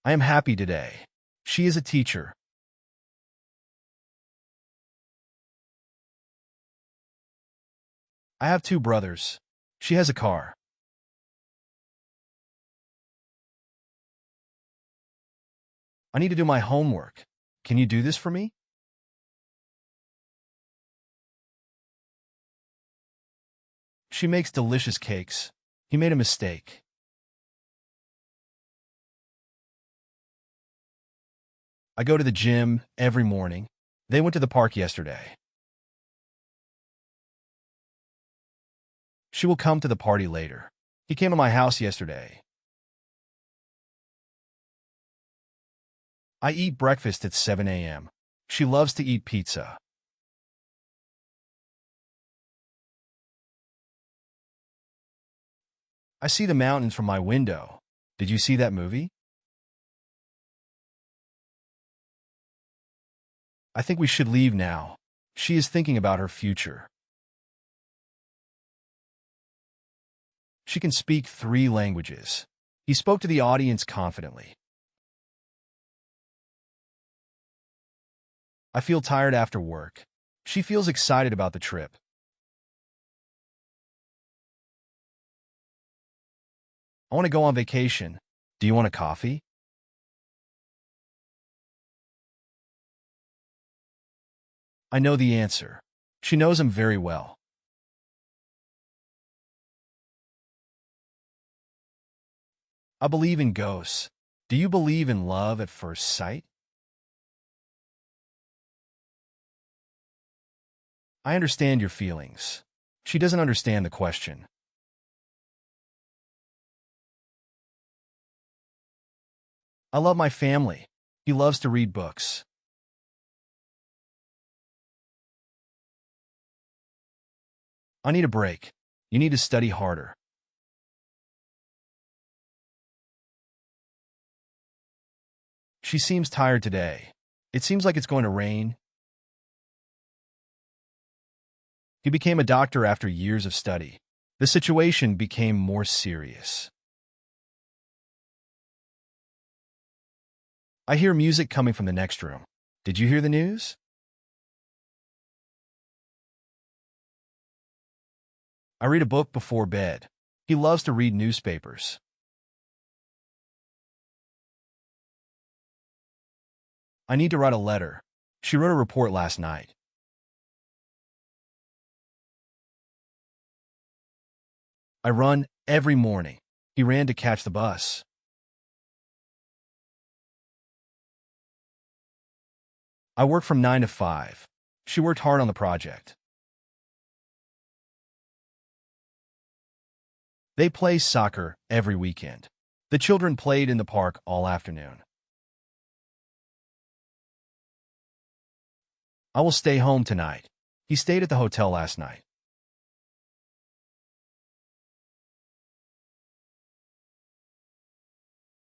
I am happy today. She is a teacher. I have two brothers. She has a car. I need to do my homework. Can you do this for me? She makes delicious cakes. He made a mistake. I go to the gym every morning. They went to the park yesterday. She will come to the party later. He came to my house yesterday. I eat breakfast at 7 a.m. She loves to eat pizza. I see the mountains from my window. Did you see that movie? I think we should leave now. She is thinking about her future. She can speak 3 languages. He spoke to the audience confidently. I feel tired after work. She feels excited about the trip. I want to go on vacation. Do you want a coffee? I know the answer. She knows him very well. I believe in ghosts. Do you believe in love at first sight? I understand your feelings. She doesn't understand the question. I love my family. He loves to read books. I need a break. You need to study harder. She seems tired today. It seems like it's going to rain. He became a doctor after years of study. The situation became more serious. I hear music coming from the next room. Did you hear the news? I read a book before bed. He loves to read newspapers. I need to write a letter. She wrote a report last night. I run every morning. He ran to catch the bus. I work from 9 to 5. She worked hard on the project. They play soccer every weekend. The children played in the park all afternoon. I will stay home tonight. He stayed at the hotel last night.